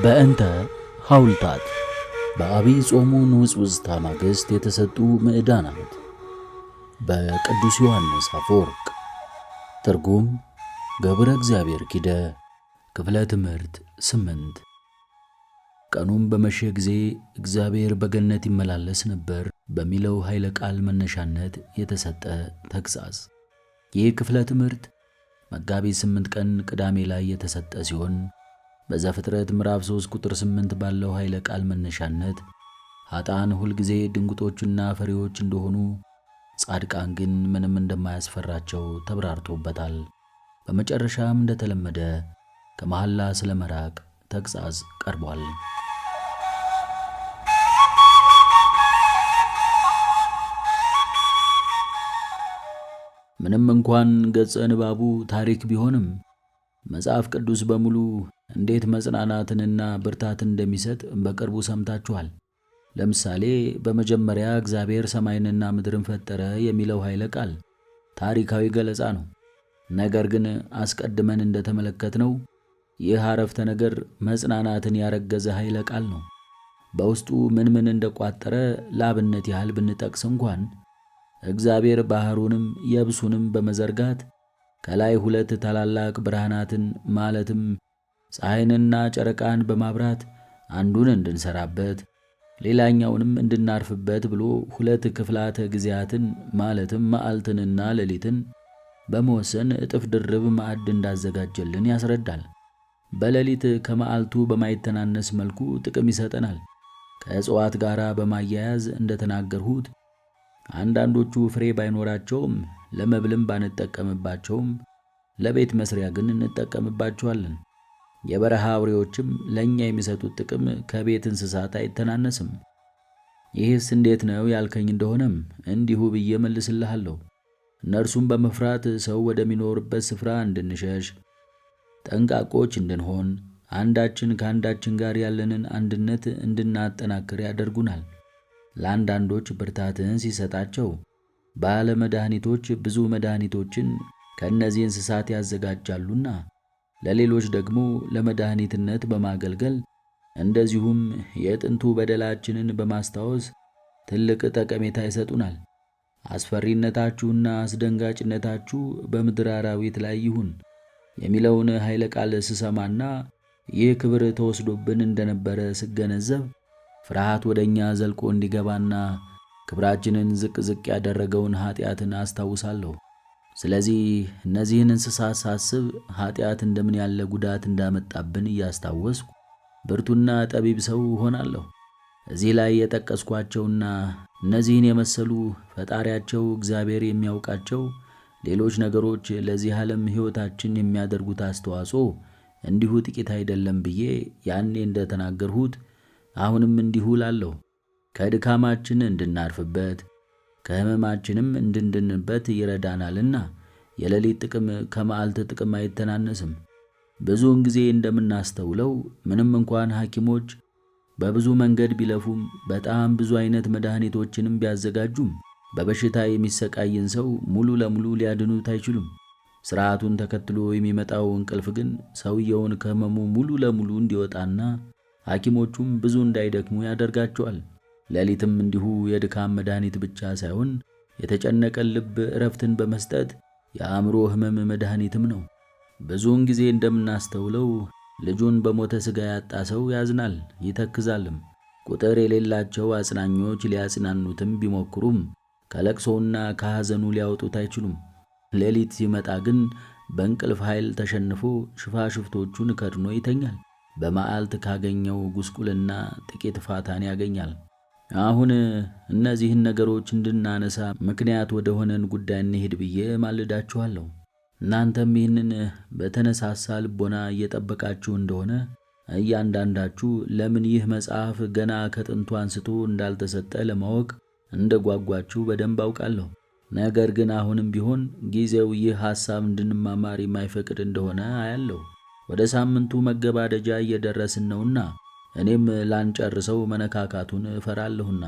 በእንተ ሐውልታት በአብይ ጾሙ ንውጽውጽታ ማግስት የተሰጡ ምዕዳናት በቅዱስ ዮሐንስ አፈወርቅ። ትርጉም ገብረ እግዚአብሔር ኪደ። ክፍለ ትምህርት 8። ቀኑም በመሸ ጊዜ እግዚአብሔር በገነት ይመላለስ ነበር በሚለው ኃይለ ቃል መነሻነት የተሰጠ ተግሣጽ። ይህ ክፍለ ትምህርት መጋቢት 8 ቀን ቅዳሜ ላይ የተሰጠ ሲሆን በዘፍጥረት ምዕራፍ 3 ቁጥር 8 ባለው ኃይለ ቃል መነሻነት ኃጥአን ሁልጊዜ ድንጉጦችና ፈሪዎች እንደሆኑ፣ ጻድቃን ግን ምንም እንደማያስፈራቸው ተብራርቶበታል። በመጨረሻም እንደተለመደ ከመሐላ ስለ መራቅ ተግሣጽ ቀርቧል። ምንም እንኳን ገጸ ንባቡ ታሪክ ቢሆንም መጽሐፍ ቅዱስ በሙሉ እንዴት መጽናናትንና ብርታትን እንደሚሰጥ በቅርቡ ሰምታችኋል። ለምሳሌ በመጀመሪያ እግዚአብሔር ሰማይንና ምድርን ፈጠረ የሚለው ኃይለ ቃል ታሪካዊ ገለጻ ነው። ነገር ግን አስቀድመን እንደተመለከትነው ይህ አረፍተ ነገር መጽናናትን ያረገዘ ኃይለ ቃል ነው። በውስጡ ምን እንደቋጠረ ለአብነት ያህል ብንጠቅስ እንኳን እግዚአብሔር ባህሩንም የብሱንም በመዘርጋት ከላይ 2 ታላላቅ ብርሃናትን ማለትም ፀሐይንና ጨረቃን በማብራት አንዱን እንድንሰራበት ሌላኛውንም እንድናርፍበት ብሎ 2 ክፍላተ ጊዜያትን ማለትም መዓልትንና ሌሊትን በመወሰን እጥፍ ድርብ ማዕድ እንዳዘጋጀልን ያስረዳል። በሌሊት ከመዓልቱ በማይተናነስ መልኩ ጥቅም ይሰጠናል። ከእጽዋት ጋር በማያያዝ እንደተናገርሁት አንዳንዶቹ ፍሬ ባይኖራቸውም ለመብልም ባንጠቀምባቸውም ለቤት መስሪያ ግን እንጠቀምባቸዋለን። የበረሃ አውሬዎችም ለእኛ የሚሰጡት ጥቅም ከቤት እንስሳት አይተናነስም። ይህስ እንዴት ነው ያልከኝ እንደሆነም እንዲሁ ብዬ መልስልሃለሁ። እነርሱም በመፍራት ሰው ወደሚኖርበት ስፍራ እንድንሸሽ፣ ጠንቃቆች እንድንሆን፣ አንዳችን ከአንዳችን ጋር ያለንን አንድነት እንድናጠናክር ያደርጉናል። ለአንዳንዶች ብርታትን ሲሰጣቸው ባለ መድኃኒቶች ብዙ መድኃኒቶችን ከእነዚህ እንስሳት ያዘጋጃሉና፣ ለሌሎች ደግሞ ለመድኃኒትነት በማገልገል እንደዚሁም የጥንቱ በደላችንን በማስታወስ ትልቅ ጠቀሜታ ይሰጡናል። አስፈሪነታችሁና አስደንጋጭነታችሁ በምድር አራዊት ላይ ይሁን የሚለውን ኃይለ ቃል ስሰማና ይህ ክብር ተወስዶብን እንደነበረ ስገነዘብ ፍርሃት ወደኛ ዘልቆ እንዲገባና ክብራችንን ዝቅ ያደረገውን ኃጢአትን አስታውሳለሁ። ስለዚህ እነዚህን እንስሳት ሳስብ ኃጢአት እንደምን ያለ ጉዳት እንዳመጣብን እያስታወስኩ ብርቱና ጠቢብ ሰው ሆናለሁ። እዚህ ላይ የጠቀስኳቸውና እነዚህን የመሰሉ ፈጣሪያቸው እግዚአብሔር የሚያውቃቸው ሌሎች ነገሮች ለዚህ ዓለም ሕይወታችን የሚያደርጉት አስተዋጽኦ እንዲሁ ጥቂት አይደለም ብዬ ያኔ እንደተናገርሁት አሁንም እንዲሁ ላለሁ። ከድካማችን እንድናርፍበት ከሕመማችንም እንድንድንበት ይረዳናልና የሌሊት ጥቅም ከመዓልት ጥቅም አይተናነስም። ብዙውን ጊዜ እንደምናስተውለው ምንም እንኳን ሐኪሞች በብዙ መንገድ ቢለፉም በጣም ብዙ አይነት መድኃኒቶችንም ቢያዘጋጁም በበሽታ የሚሰቃይን ሰው ሙሉ ለሙሉ ሊያድኑት አይችሉም። ሥርዓቱን ተከትሎ የሚመጣው እንቅልፍ ግን ሰውየውን ከሕመሙ ሙሉ ለሙሉ እንዲወጣና ሐኪሞቹም ብዙ እንዳይደክሙ ያደርጋቸዋል። ሌሊትም እንዲሁ የድካም መድኃኒት ብቻ ሳይሆን የተጨነቀን ልብ እረፍትን በመስጠት የአእምሮ ሕመም መድኃኒትም ነው። ብዙውን ጊዜ እንደምናስተውለው ልጁን በሞተ ሥጋ ያጣ ሰው ያዝናል፣ ይተክዛልም። ቁጥር የሌላቸው አጽናኞች ሊያጽናኑትም ቢሞክሩም ከለቅሶውና ከሐዘኑ ሊያወጡት አይችሉም። ሌሊት ሲመጣ ግን በእንቅልፍ ኃይል ተሸንፎ ሽፋሽፍቶቹን ከድኖ ይተኛል። በመዓልት ካገኘው ጉስቁልና ጥቂት ፋታን ያገኛል። አሁን እነዚህን ነገሮች እንድናነሳ ምክንያት ወደ ሆነን ጉዳይ እንሄድ ብዬ ማልዳችኋለሁ። እናንተም ይህንን በተነሳሳ ልቦና እየጠበቃችሁ እንደሆነ እያንዳንዳችሁ ለምን ይህ መጽሐፍ ገና ከጥንቱ አንስቶ እንዳልተሰጠ ለማወቅ እንደጓጓችሁ በደንብ አውቃለሁ። ነገር ግን አሁንም ቢሆን ጊዜው ይህ ሐሳብ እንድንማማር የማይፈቅድ እንደሆነ አያለሁ። ወደ ሳምንቱ መገባደጃ እየደረስን ነውና እኔም ላንጨርሰው መነካካቱን እፈራለሁና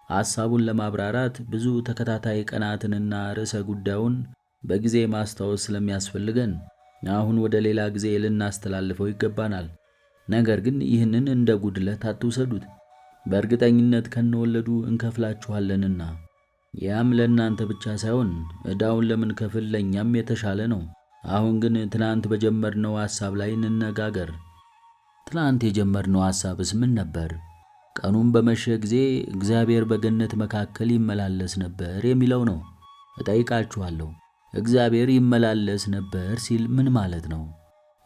ሐሳቡን ለማብራራት ብዙ ተከታታይ ቀናትንና ርዕሰ ጉዳዩን በጊዜ ማስታወስ ስለሚያስፈልገን አሁን ወደ ሌላ ጊዜ ልናስተላልፈው ይገባናል። ነገር ግን ይህንን እንደ ጉድለት አትውሰዱት፣ በእርግጠኝነት ከነወለዱ እንከፍላችኋለንና። ያም ለእናንተ ብቻ ሳይሆን ዕዳውን ለምንከፍል ለእኛም የተሻለ ነው። አሁን ግን ትናንት በጀመርነው ሐሳብ ላይ እንነጋገር። ትናንት የጀመርነው ሐሳብስ ምን ነበር? ቀኑም በመሸ ጊዜ እግዚአብሔር በገነት መካከል ይመላለስ ነበር የሚለው ነው። እጠይቃችኋለሁ፣ እግዚአብሔር ይመላለስ ነበር ሲል ምን ማለት ነው?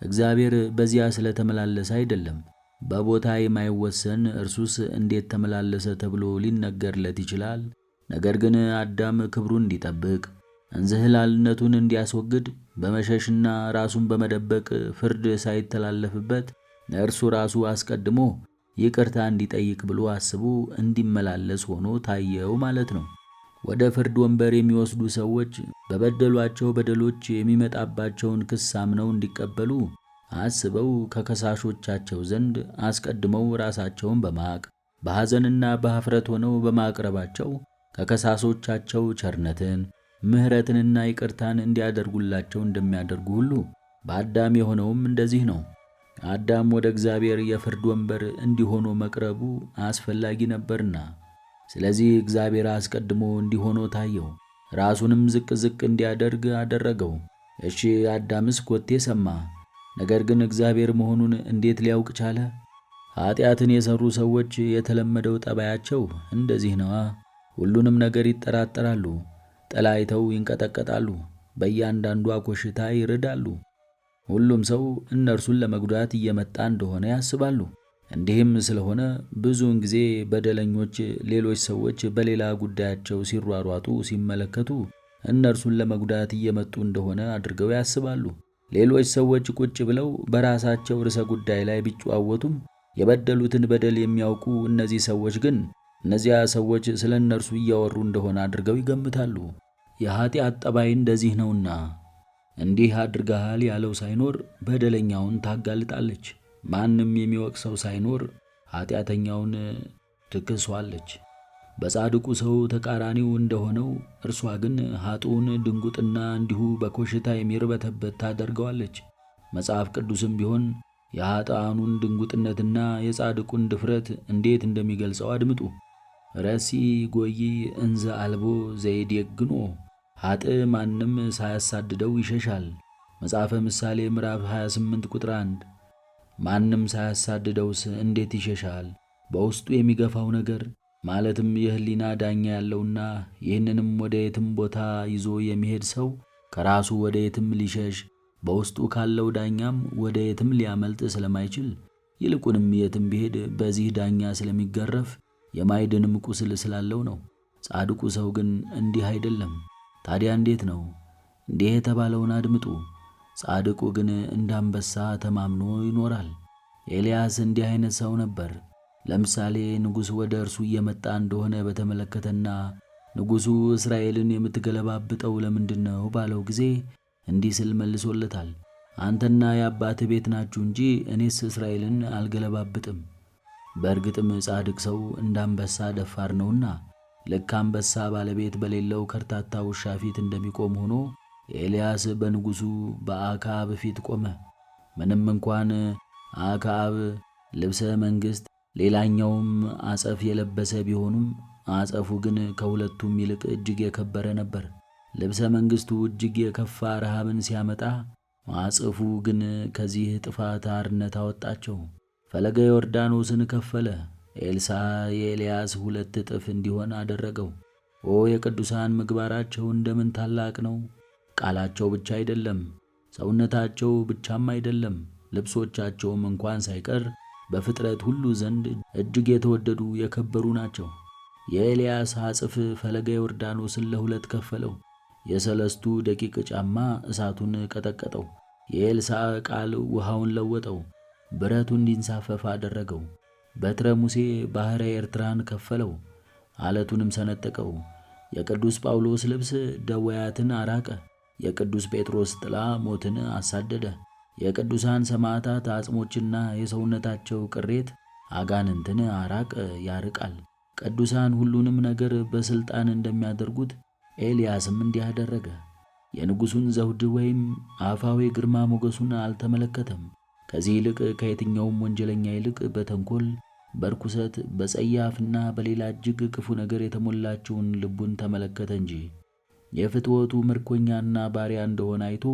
እግዚአብሔር በዚያ ስለተመላለሰ አይደለም። በቦታ የማይወሰን እርሱስ እንዴት ተመላለሰ ተብሎ ሊነገርለት ይችላል? ነገር ግን አዳም ክብሩን እንዲጠብቅ፣ እንዝህላልነቱን እንዲያስወግድ፣ በመሸሽና ራሱን በመደበቅ ፍርድ ሳይተላለፍበት እርሱ ራሱ አስቀድሞ ይቅርታ እንዲጠይቅ ብሎ አስቦ እንዲመላለስ ሆኖ ታየው ማለት ነው። ወደ ፍርድ ወንበር የሚወስዱ ሰዎች በበደሏቸው በደሎች የሚመጣባቸውን ክስ አምነው እንዲቀበሉ አስበው ከከሳሾቻቸው ዘንድ አስቀድመው ራሳቸውን በማቅ በሐዘንና በኀፍረት ሆነው በማቅረባቸው ከከሳሾቻቸው ቸርነትን፣ ምሕረትንና ይቅርታን እንዲያደርጉላቸው እንደሚያደርጉ ሁሉ በአዳም የሆነውም እንደዚህ ነው። አዳም ወደ እግዚአብሔር የፍርድ ወንበር እንዲሆኖ መቅረቡ አስፈላጊ ነበርና፣ ስለዚህ እግዚአብሔር አስቀድሞ እንዲሆኖ ታየው፣ ራሱንም ዝቅ ዝቅ እንዲያደርግ አደረገው። እሺ አዳምስ ኮቴ ሰማ፣ ነገር ግን እግዚአብሔር መሆኑን እንዴት ሊያውቅ ቻለ? ኀጢአትን የሠሩ ሰዎች የተለመደው ጠባያቸው እንደዚህ ነዋ። ሁሉንም ነገር ይጠራጠራሉ፣ ጥላ አይተው ይንቀጠቀጣሉ፣ በእያንዳንዷ ኮሽታ ይርዳሉ። ሁሉም ሰው እነርሱን ለመጉዳት እየመጣ እንደሆነ ያስባሉ። እንዲህም ስለሆነ ብዙውን ጊዜ በደለኞች ሌሎች ሰዎች በሌላ ጉዳያቸው ሲሯሯጡ ሲመለከቱ እነርሱን ለመጉዳት እየመጡ እንደሆነ አድርገው ያስባሉ። ሌሎች ሰዎች ቁጭ ብለው በራሳቸው ርዕሰ ጉዳይ ላይ ቢጨዋወቱም የበደሉትን በደል የሚያውቁ እነዚህ ሰዎች ግን እነዚያ ሰዎች ስለ እነርሱ እያወሩ እንደሆነ አድርገው ይገምታሉ። የኀጢአት ጠባይ እንደዚህ ነውና እንዲህ አድርገሃል ያለው ሳይኖር በደለኛውን ታጋልጣለች። ማንም የሚወቅሰው ሳይኖር ኀጢአተኛውን ትክሷለች። በጻድቁ ሰው ተቃራኒው እንደሆነው እርሷ ግን ኀጥኡን ድንጉጥና እንዲሁ በኮሽታ የሚርበተበት ታደርገዋለች። መጽሐፍ ቅዱስም ቢሆን የኀጥኣኑን ድንጉጥነትና የጻድቁን ድፍረት እንዴት እንደሚገልጸው አድምጡ። ረሲ ጎይ እንዘ አልቦ ዘይዴግኖ፣ ኀጥእ ማንም ሳያሳድደው ይሸሻል። መጽሐፈ ምሳሌ ምዕራፍ 28 ቁጥር 1። ማንም ሳያሳድደውስ እንዴት ይሸሻል? በውስጡ የሚገፋው ነገር ማለትም የሕሊና ዳኛ ያለውና ይህንንም ወደ የትም ቦታ ይዞ የሚሄድ ሰው ከራሱ ወደ የትም ሊሸሽ በውስጡ ካለው ዳኛም ወደ የትም ሊያመልጥ ስለማይችል ይልቁንም የትም ቢሄድ በዚህ ዳኛ ስለሚገረፍ የማይድንም ቁስል ስላለው ነው። ጻድቁ ሰው ግን እንዲህ አይደለም። ታዲያ እንዴት ነው? እንዲህ የተባለውን አድምጡ። ጻድቁ ግን እንደ አንበሳ ተማምኖ ይኖራል። ኤልያስ እንዲህ አይነት ሰው ነበር። ለምሳሌ ንጉሥ ወደ እርሱ እየመጣ እንደሆነ በተመለከተና ንጉሡ እስራኤልን የምትገለባብጠው ለምንድን ነው ባለው ጊዜ እንዲህ ስል መልሶለታል። አንተና የአባትህ ቤት ናችሁ እንጂ እኔስ እስራኤልን አልገለባብጥም። በእርግጥም ጻድቅ ሰው እንደ አንበሳ ደፋር ነውና ልክ አንበሳ ባለቤት በሌለው ከርታታ ውሻ ፊት እንደሚቆም ሆኖ ኤልያስ በንጉሡ በአክዓብ ፊት ቆመ። ምንም እንኳን አክዓብ ልብሰ መንግሥት ሌላኛውም አጸፍ የለበሰ ቢሆኑም አጸፉ ግን ከሁለቱም ይልቅ እጅግ የከበረ ነበር። ልብሰ መንግሥቱ እጅግ የከፋ ረሃብን ሲያመጣ፣ አጽፉ ግን ከዚህ ጥፋት አርነት አወጣቸው። ፈለገ ዮርዳኖስን ከፈለ። ኤልሳዕ የኤልያስ 2 እጥፍ እንዲሆን አደረገው። ኦ የቅዱሳን ምግባራቸው እንደምን ታላቅ ነው! ቃላቸው ብቻ አይደለም፣ ሰውነታቸው ብቻም አይደለም፣ ልብሶቻቸውም እንኳን ሳይቀር በፍጥረት ሁሉ ዘንድ እጅግ የተወደዱ የከበሩ ናቸው። የኤልያስ አጽፍ ፈለገ ዮርዳኖስን ለ2 ከፈለው። የ3 ደቂቅ ጫማ እሳቱን ቀጠቀጠው። የኤልሳዕ ቃል ውሃውን ለወጠው፣ ብረቱ እንዲንሳፈፍ አደረገው። በትረ ሙሴ ባሕረ ኤርትራን ከፈለው፣ አለቱንም ሰነጠቀው። የቅዱስ ጳውሎስ ልብስ ደዌያትን አራቀ። የቅዱስ ጴጥሮስ ጥላ ሞትን አሳደደ። የቅዱሳን ሰማዕታት አጽሞችና የሰውነታቸው ቅሬት አጋንንትን አራቀ ያርቃል። ቅዱሳን ሁሉንም ነገር በሥልጣን እንደሚያደርጉት ኤልያስም እንዲህ አደረገ። የንጉሡን ዘውድ ወይም አፋዊ ግርማ ሞገሱን አልተመለከተም። ከዚህ ይልቅ ከየትኛውም ወንጀለኛ ይልቅ በተንኮል፣ በርኩሰት፣ በጸያፍና በሌላ እጅግ ክፉ ነገር የተሞላችውን ልቡን ተመለከተ እንጂ የፍትወቱ ምርኮኛና ባሪያ እንደሆነ አይቶ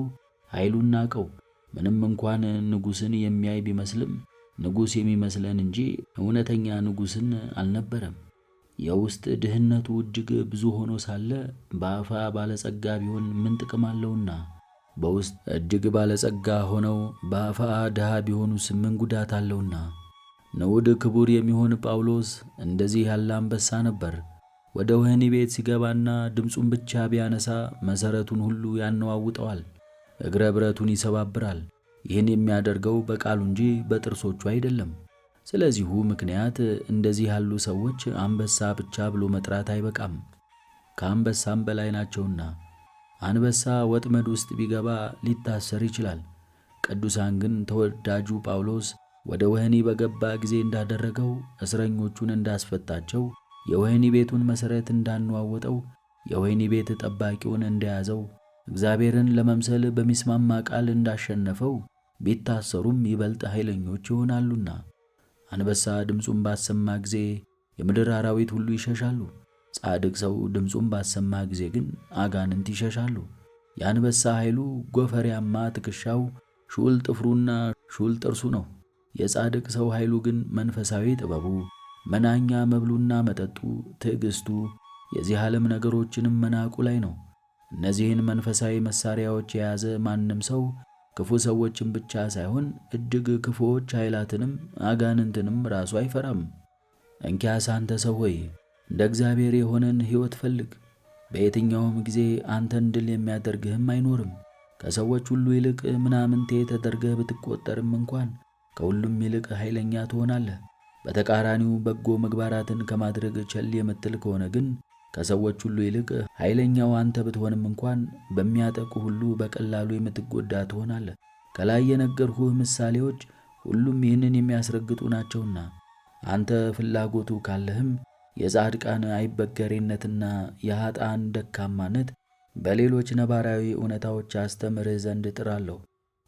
ኃይሉን ናቀው። ምንም እንኳን ንጉሥን የሚያይ ቢመስልም ንጉሥ የሚመስለን እንጂ እውነተኛ ንጉሥን አልነበረም። የውስጥ ድህነቱ እጅግ ብዙ ሆኖ ሳለ በአፋ ባለጸጋ ቢሆን ምን ጥቅም አለውና፣ በውስጥ እጅግ ባለጸጋ ሆነው በአፋ ድሃ ቢሆኑስ ምን ጉዳት አለውና። ንዑድ ክቡር የሚሆን ጳውሎስ እንደዚህ ያለ አንበሳ ነበር። ወደ ወህኒ ቤት ሲገባና ድምፁን ብቻ ቢያነሳ መሠረቱን ሁሉ ያነዋውጠዋል፣ እግረ ብረቱን ይሰባብራል። ይህን የሚያደርገው በቃሉ እንጂ በጥርሶቹ አይደለም። ስለዚሁ ምክንያት እንደዚህ ያሉ ሰዎች አንበሳ ብቻ ብሎ መጥራት አይበቃም፣ ከአንበሳም በላይ ናቸውና። አንበሳ ወጥመድ ውስጥ ቢገባ ሊታሰር ይችላል። ቅዱሳን ግን ተወዳጁ ጳውሎስ ወደ ወህኒ በገባ ጊዜ እንዳደረገው እስረኞቹን እንዳስፈታቸው፣ የወህኒ ቤቱን መሠረት እንዳነዋወጠው፣ የወህኒ ቤት ጠባቂውን እንደያዘው፣ እግዚአብሔርን ለመምሰል በሚስማማ ቃል እንዳሸነፈው ቢታሰሩም ይበልጥ ኃይለኞች ይሆናሉና። አንበሳ ድምፁን ባሰማ ጊዜ የምድር አራዊት ሁሉ ይሸሻሉ። ጻድቅ ሰው ድምፁን ባሰማ ጊዜ ግን አጋንንት ይሸሻሉ። የአንበሳ ኃይሉ ጎፈሬያማ ትከሻው፣ ሹል ጥፍሩና ሹል ጥርሱ ነው። የጻድቅ ሰው ኃይሉ ግን መንፈሳዊ ጥበቡ፣ መናኛ መብሉና መጠጡ፣ ትዕግስቱ፣ የዚህ ዓለም ነገሮችንም መናቁ ላይ ነው። እነዚህን መንፈሳዊ መሳሪያዎች የያዘ ማንም ሰው ክፉ ሰዎችን ብቻ ሳይሆን እጅግ ክፉዎች ኃይላትንም አጋንንትንም ራሱ አይፈራም። እንኪያስ አንተ ሰው ሆይ እንደ እግዚአብሔር የሆነን ሕይወት ፈልግ። በየትኛውም ጊዜ አንተን ድል የሚያደርግህም አይኖርም። ከሰዎች ሁሉ ይልቅ ምናምንቴ ተደርገህ ብትቆጠርም እንኳን ከሁሉም ይልቅ ኃይለኛ ትሆናለህ። በተቃራኒው በጎ ምግባራትን ከማድረግ ቸል የምትል ከሆነ ግን ከሰዎች ሁሉ ይልቅ ኃይለኛው አንተ ብትሆንም እንኳን በሚያጠቁ ሁሉ በቀላሉ የምትጎዳ ትሆናለህ። ከላይ የነገርሁህ ምሳሌዎች ሁሉም ይህንን የሚያስረግጡ ናቸውና አንተ ፍላጎቱ ካለህም የጻድቃን አይበገሬነትና የኃጥአን ደካማነት በሌሎች ነባራዊ እውነታዎች አስተምርህ ዘንድ እጥራለሁ።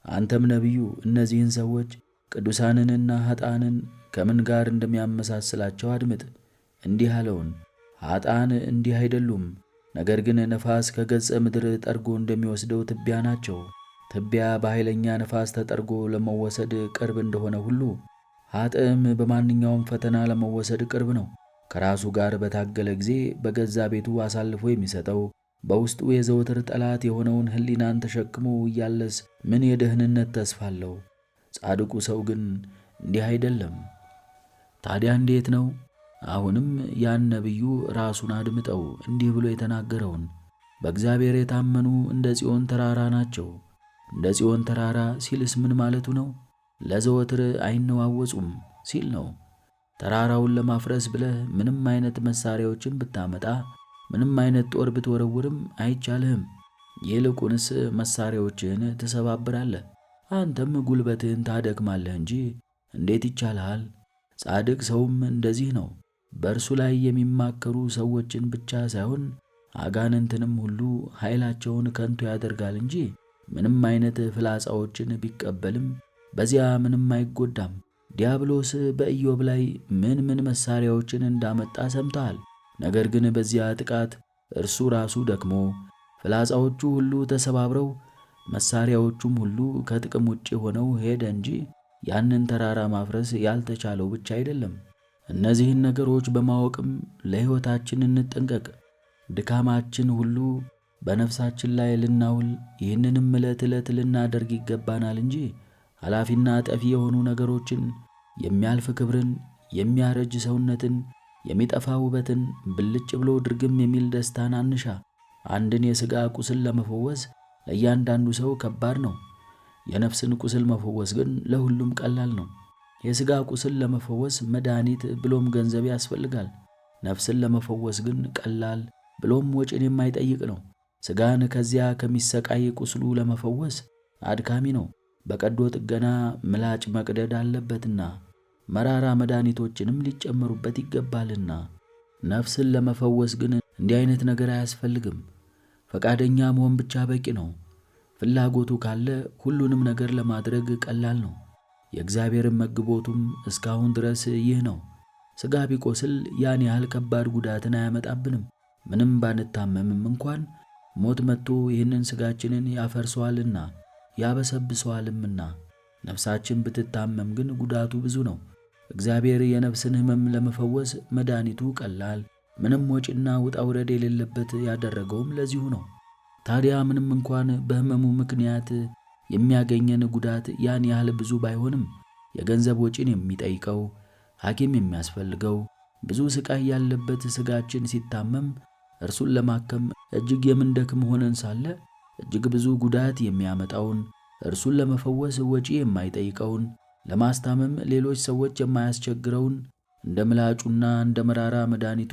አንተም ነቢዩ እነዚህን ሰዎች ቅዱሳንንና ኃጥአንን ከምን ጋር እንደሚያመሳስላቸው አድምጥ። እንዲህ አለውን፣ ኃጥአን እንዲህ አይደሉም፣ ነገር ግን ነፋስ ከገጸ ምድር ጠርጎ እንደሚወስደው ትቢያ ናቸው። ትቢያ በኃይለኛ ነፋስ ተጠርጎ ለመወሰድ ቅርብ እንደሆነ ሁሉ ኃጥእም በማንኛውም ፈተና ለመወሰድ ቅርብ ነው። ከራሱ ጋር በታገለ ጊዜ በገዛ ቤቱ አሳልፎ የሚሰጠው በውስጡ የዘወትር ጠላት የሆነውን ሕሊናን ተሸክሞ እያለስ ምን የደህንነት ተስፋ አለው? ጻድቁ ሰው ግን እንዲህ አይደለም። ታዲያ እንዴት ነው? አሁንም ያን ነቢዩ ራሱን አድምጠው እንዲህ ብሎ የተናገረውን በእግዚአብሔር የታመኑ እንደ ጽዮን ተራራ ናቸው። እንደ ጽዮን ተራራ ሲልስ ምን ማለቱ ነው? ለዘወትር አይነዋወጹም ሲል ነው። ተራራውን ለማፍረስ ብለህ ምንም አይነት መሳሪያዎችን ብታመጣ፣ ምንም አይነት ጦር ብትወረውርም አይቻልህም። ይልቁንስ መሳሪያዎችህን ትሰባብራለህ፣ አንተም ጉልበትህን ታደክማለህ እንጂ እንዴት ይቻልሃል? ጻድቅ ሰውም እንደዚህ ነው። በእርሱ ላይ የሚማከሩ ሰዎችን ብቻ ሳይሆን አጋንንትንም ሁሉ ኃይላቸውን ከንቱ ያደርጋል እንጂ ምንም አይነት ፍላጻዎችን ቢቀበልም በዚያ ምንም አይጎዳም። ዲያብሎስ በኢዮብ ላይ ምን መሳሪያዎችን እንዳመጣ ሰምተሃል። ነገር ግን በዚያ ጥቃት እርሱ ራሱ ደክሞ ፍላጻዎቹ ሁሉ ተሰባብረው መሳሪያዎቹም ሁሉ ከጥቅም ውጭ ሆነው ሄደ እንጂ ያንን ተራራ ማፍረስ ያልተቻለው ብቻ አይደለም። እነዚህን ነገሮች በማወቅም ለሕይወታችን እንጠንቀቅ። ድካማችን ሁሉ በነፍሳችን ላይ ልናውል፣ ይህንንም ዕለት ዕለት ልናደርግ ይገባናል እንጂ ኃላፊና ጠፊ የሆኑ ነገሮችን፣ የሚያልፍ ክብርን፣ የሚያረጅ ሰውነትን፣ የሚጠፋ ውበትን፣ ብልጭ ብሎ ድርግም የሚል ደስታን አንሻ። አንድን የሥጋ ቁስል ለመፈወስ ለእያንዳንዱ ሰው ከባድ ነው። የነፍስን ቁስል መፈወስ ግን ለሁሉም ቀላል ነው። የሥጋ ቁስል ለመፈወስ መድኃኒት ብሎም ገንዘብ ያስፈልጋል። ነፍስን ለመፈወስ ግን ቀላል ብሎም ወጪን የማይጠይቅ ነው። ሥጋን ከዚያ ከሚሰቃይ ቁስሉ ለመፈወስ አድካሚ ነው። በቀዶ ጥገና ምላጭ መቅደድ አለበትና መራራ መድኃኒቶችንም ሊጨመሩበት ይገባልና። ነፍስን ለመፈወስ ግን እንዲህ አይነት ነገር አያስፈልግም። ፈቃደኛ መሆን ብቻ በቂ ነው። ፍላጎቱ ካለ ሁሉንም ነገር ለማድረግ ቀላል ነው። የእግዚአብሔርን መግቦቱም እስካሁን ድረስ ይህ ነው። ሥጋ ቢቆስል ያን ያህል ከባድ ጉዳትን አያመጣብንም። ምንም ባንታመምም እንኳን ሞት መጥቶ ይህንን ሥጋችንን ያፈርሰዋልና ያበሰብሰዋልምና። ነፍሳችን ብትታመም ግን ጉዳቱ ብዙ ነው። እግዚአብሔር የነፍስን ሕመም ለመፈወስ መድኃኒቱ ቀላል፣ ምንም ወጪና ውጣ ውረድ የሌለበት ያደረገውም ለዚሁ ነው። ታዲያ ምንም እንኳን በሕመሙ ምክንያት የሚያገኘን ጉዳት ያን ያህል ብዙ ባይሆንም የገንዘብ ወጪን የሚጠይቀው ሐኪም የሚያስፈልገው ብዙ ሥቃይ ያለበት ሥጋችን ሲታመም እርሱን ለማከም እጅግ የምንደክም ሆነን ሳለ እጅግ ብዙ ጉዳት የሚያመጣውን እርሱን ለመፈወስ ወጪ የማይጠይቀውን ለማስታመም ሌሎች ሰዎች የማያስቸግረውን እንደ ምላጩና እንደ መራራ መድኃኒቱ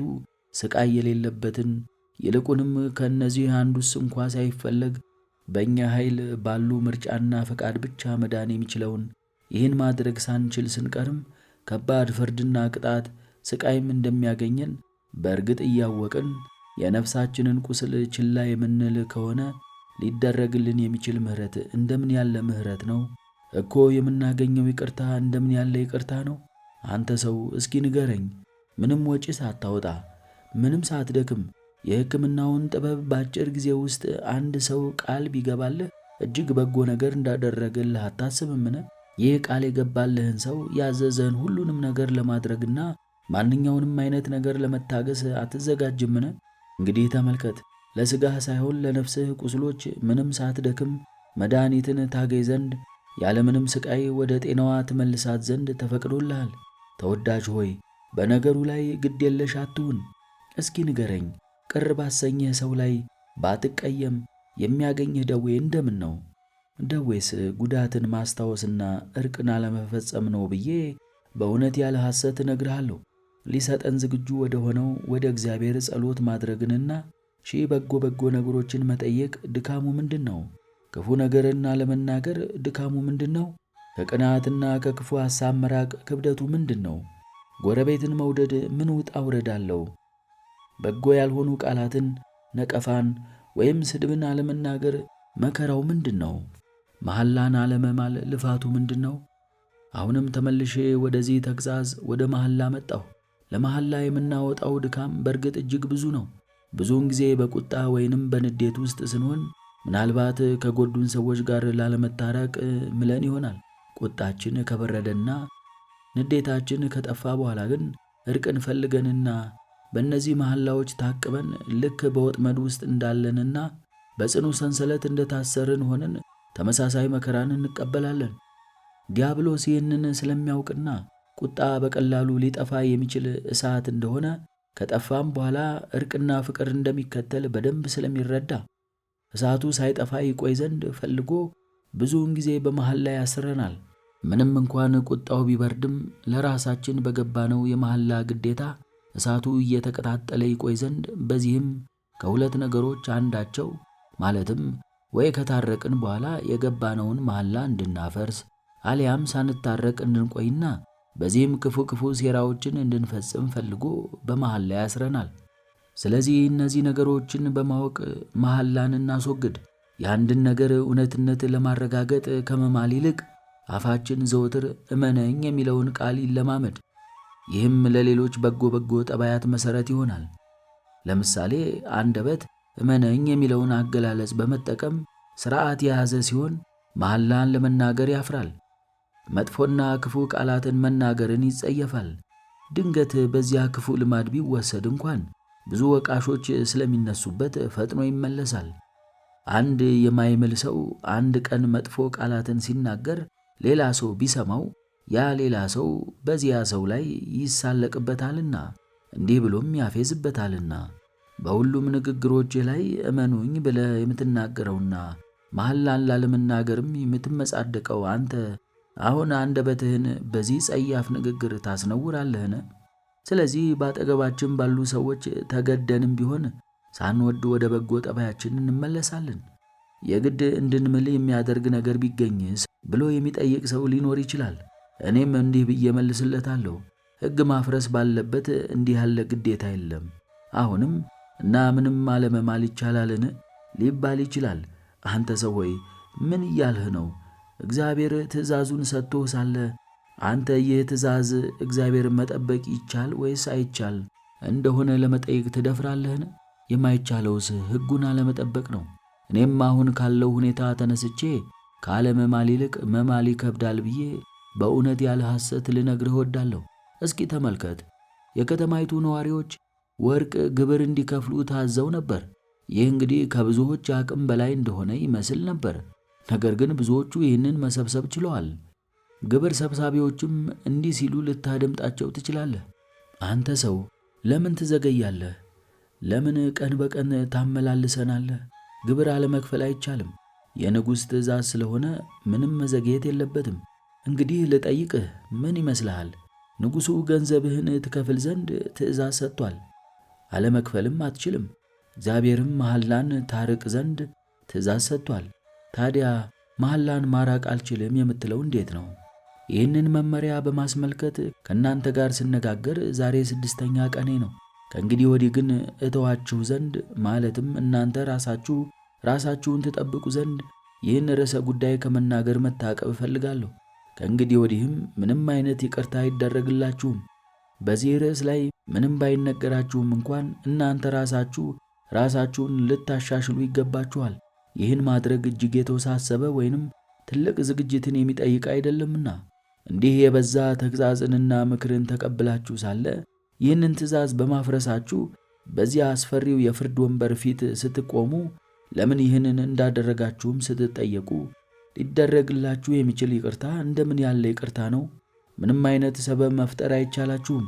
ሥቃይ የሌለበትን ይልቁንም ከእነዚህ አንዱስ እንኳ ሳይፈለግ በእኛ ኃይል ባሉ ምርጫና ፈቃድ ብቻ መዳን የሚችለውን ይህን ማድረግ ሳንችል ስንቀርም ከባድ ፍርድና ቅጣት ሥቃይም እንደሚያገኘን በእርግጥ እያወቅን የነፍሳችንን ቁስል ችላ የምንል ከሆነ ሊደረግልን የሚችል ምሕረት እንደምን ያለ ምሕረት ነው እኮ! የምናገኘው ይቅርታ እንደምን ያለ ይቅርታ ነው! አንተ ሰው እስኪ ንገረኝ፣ ምንም ወጪ ሳታወጣ ምንም ሳትደክም የሕክምናውን ጥበብ በአጭር ጊዜ ውስጥ አንድ ሰው ቃል ቢገባልህ እጅግ በጎ ነገር እንዳደረገልህ አታስብምን? ይህ ቃል የገባልህን ሰው ያዘዘህን ሁሉንም ነገር ለማድረግና ማንኛውንም አይነት ነገር ለመታገስ አትዘጋጅምን? እንግዲህ ተመልከት፣ ለሥጋህ ሳይሆን ለነፍስህ ቁስሎች ምንም ሳትደክም መድኃኒትን ታገኝ ዘንድ ያለምንም ሥቃይ ወደ ጤናዋ ትመልሳት ዘንድ ተፈቅዶልሃል። ተወዳጅ ሆይ በነገሩ ላይ ግድ የለሽ አትሁን። እስኪ ንገረኝ፣ ቅር ባሰኘህ ሰው ላይ ባትቀየም የሚያገኝህ ደዌ እንደምን ነው? ደዌስ ጉዳትን ማስታወስና ዕርቅን አለመፈጸም ነው ብዬ በእውነት ያለ ሐሰት እነግርሃለሁ። ሊሰጠን ዝግጁ ወደ ሆነው ወደ እግዚአብሔር ጸሎት ማድረግንና ሺህ በጎ ነገሮችን መጠየቅ ድካሙ ምንድን ነው? ክፉ ነገርና ለመናገር ድካሙ ምንድን ነው? ከቅናትና ከክፉ ሐሳብ መራቅ ክብደቱ ምንድን ነው? ጎረቤትን መውደድ ምን ውጣ ውረድ አለው? በጎ ያልሆኑ ቃላትን፣ ነቀፋን ወይም ስድብን አለመናገር መከራው ምንድን ነው? መሐላን አለመማል ልፋቱ ምንድን ነው? አሁንም ተመልሼ ወደዚህ ተግሣጽ ወደ መሐላ መጣሁ። ለመሐላ የምናወጣው ድካም በእርግጥ እጅግ ብዙ ነው። ብዙውን ጊዜ በቁጣ ወይንም በንዴት ውስጥ ስንሆን ምናልባት ከጎዱን ሰዎች ጋር ላለመታረቅ ምለን ይሆናል። ቁጣችን ከበረደና ንዴታችን ከጠፋ በኋላ ግን ዕርቅን ፈልገንና በእነዚህ መሐላዎች ታቅበን ልክ በወጥመድ ውስጥ እንዳለንና በጽኑ ሰንሰለት እንደታሰርን ሆነን ተመሳሳይ መከራን እንቀበላለን። ዲያብሎስ ይህንን ስለሚያውቅና ቁጣ በቀላሉ ሊጠፋ የሚችል እሳት እንደሆነ ከጠፋም በኋላ ዕርቅና ፍቅር እንደሚከተል በደንብ ስለሚረዳ እሳቱ ሳይጠፋ ይቆይ ዘንድ ፈልጎ ብዙውን ጊዜ በመሐላ ያስረናል። ምንም እንኳን ቁጣው ቢበርድም ለራሳችን በገባነው የመሐላ ግዴታ እሳቱ እየተቀጣጠለ ይቆይ ዘንድ በዚህም ከሁለት ነገሮች አንዳቸው ማለትም ወይ ከታረቅን በኋላ የገባነውን መሐላ እንድናፈርስ አሊያም ሳንታረቅ እንድንቆይና በዚህም ክፉ ሴራዎችን እንድንፈጽም ፈልጎ በመሐላ ያስረናል። ስለዚህ እነዚህ ነገሮችን በማወቅ መሐላን እናስወግድ። የአንድን ነገር እውነትነት ለማረጋገጥ ከመማል ይልቅ አፋችን ዘወትር እመነኝ የሚለውን ቃል ይለማመድ። ይህም ለሌሎች በጎ ጠባያት መሠረት ይሆናል። ለምሳሌ አንደበት እመነኝ የሚለውን አገላለጽ በመጠቀም ሥርዓት የያዘ ሲሆን መሐላን ለመናገር ያፍራል። መጥፎና ክፉ ቃላትን መናገርን ይጸየፋል። ድንገት በዚያ ክፉ ልማድ ቢወሰድ እንኳን ብዙ ወቃሾች ስለሚነሱበት ፈጥኖ ይመለሳል። አንድ የማይምል ሰው አንድ ቀን መጥፎ ቃላትን ሲናገር ሌላ ሰው ቢሰማው ያ ሌላ ሰው በዚያ ሰው ላይ ይሳለቅበታልና እንዲህ ብሎም ያፌዝበታልና። በሁሉም ንግግሮች ላይ እመኑኝ ብለህ የምትናገረውና መሐላን ላለመናገርም የምትመጻደቀው አንተ አሁን አንደበትህን በዚህ ጸያፍ ንግግር ታስነውራለህን? ስለዚህ በአጠገባችን ባሉ ሰዎች ተገደንም ቢሆን ሳንወድ ወደ በጎ ጠባያችን እንመለሳለን። የግድ እንድንምል የሚያደርግ ነገር ቢገኝስ ብሎ የሚጠይቅ ሰው ሊኖር ይችላል። እኔም እንዲህ ብዬ መልስለታለሁ፣ ሕግ ማፍረስ ባለበት እንዲህ ያለ ግዴታ የለም። አሁንም እና ምንም አለመማል ይቻላልን ሊባል ይችላል። አንተ ሰው ሆይ ምን እያልህ ነው? እግዚአብሔር ትእዛዙን ሰጥቶ ሳለ አንተ ይህ ትእዛዝ እግዚአብሔርን መጠበቅ ይቻል ወይስ አይቻል እንደሆነ ለመጠየቅ ትደፍራለህን? የማይቻለውስ ሕጉን አለመጠበቅ ነው። እኔም አሁን ካለው ሁኔታ ተነስቼ ካለመማል ይልቅ መማል ይከብዳል ብዬ በእውነት ያለ ሐሰት ልነግርህ እወዳለሁ። እስኪ ተመልከት፣ የከተማይቱ ነዋሪዎች ወርቅ ግብር እንዲከፍሉ ታዘው ነበር። ይህ እንግዲህ ከብዙዎች አቅም በላይ እንደሆነ ይመስል ነበር። ነገር ግን ብዙዎቹ ይህንን መሰብሰብ ችለዋል። ግብር ሰብሳቢዎችም እንዲህ ሲሉ ልታደምጣቸው ትችላለህ። አንተ ሰው ለምን ትዘገያለህ? ለምን ቀን በቀን ታመላልሰናለህ? ግብር አለመክፈል አይቻልም። የንጉሥ ትእዛዝ ስለሆነ ምንም መዘግየት የለበትም። እንግዲህ ልጠይቅህ፣ ምን ይመስልሃል? ንጉሡ ገንዘብህን ትከፍል ዘንድ ትእዛዝ ሰጥቷል። አለመክፈልም አትችልም። እግዚአብሔርም መሐላን ታርቅ ዘንድ ትእዛዝ ሰጥቷል። ታዲያ መሐላን ማራቅ አልችልም የምትለው እንዴት ነው? ይህንን መመሪያ በማስመልከት ከእናንተ ጋር ስነጋገር ዛሬ 6ኛ ቀኔ ነው። ከእንግዲህ ወዲህ ግን እተዋችሁ ዘንድ ማለትም እናንተ ራሳችሁን ትጠብቁ ዘንድ ይህን ርዕሰ ጉዳይ ከመናገር መታቀብ እፈልጋለሁ። ከእንግዲህ ወዲህም ምንም አይነት ይቅርታ አይደረግላችሁም። በዚህ ርዕስ ላይ ምንም ባይነገራችሁም እንኳን እናንተ ራሳችሁን ልታሻሽሉ ይገባችኋል። ይህን ማድረግ እጅግ የተወሳሰበ ወይንም ትልቅ ዝግጅትን የሚጠይቅ አይደለምና እንዲህ የበዛ ተግሣጽንና ምክርን ተቀብላችሁ ሳለ ይህንን ትእዛዝ በማፍረሳችሁ በዚያ አስፈሪው የፍርድ ወንበር ፊት ስትቆሙ ለምን ይህንን እንዳደረጋችሁም ስትጠየቁ ሊደረግላችሁ የሚችል ይቅርታ እንደምን ያለ ይቅርታ ነው? ምንም አይነት ሰበብ መፍጠር አይቻላችሁም።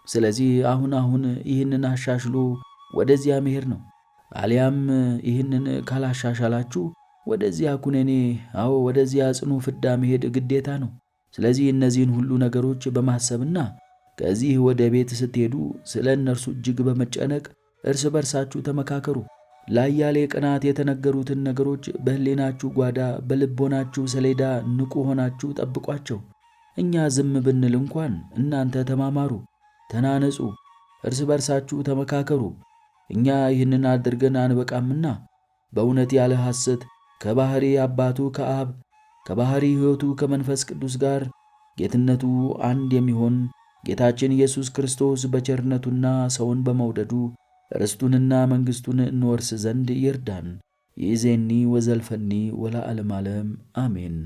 ስለዚህ አሁን ይህንን አሻሽሎ ወደዚያ መሄድ ነው። አሊያም ይህንን ካላሻሻላችሁ ወደዚያ ኩነኔ፣ ወደዚያ ጽኑ ፍዳ መሄድ ግዴታ ነው። ስለዚህ እነዚህን ሁሉ ነገሮች በማሰብና ከዚህ ወደ ቤት ስትሄዱ ስለ እነርሱ እጅግ በመጨነቅ እርስ በርሳችሁ ተመካከሩ። ለአያሌ ቀናት የተነገሩትን ነገሮች በሕሊናችሁ ጓዳ፣ በልቦናችሁ ሰሌዳ ንቁ ሆናችሁ ጠብቋቸው። እኛ ዝም ብንል እንኳን እናንተ ተማማሩ፣ ተናነጹ፣ እርስ በርሳችሁ ተመካከሩ። እኛ ይህንን አድርገን አንበቃምና በእውነት ያለ ሐሰት ከባሕሪ አባቱ ከአብ ከባሕሪ ሕይወቱ ከመንፈስ ቅዱስ ጋር ጌትነቱ አንድ የሚሆን ጌታችን ኢየሱስ ክርስቶስ በቸርነቱና ሰውን በመውደዱ ርስቱንና መንግሥቱን እንወርስ ዘንድ ይርዳን። ይእዜኒ ወዘልፈኒ ወለዓለመ ዓለም አሜን።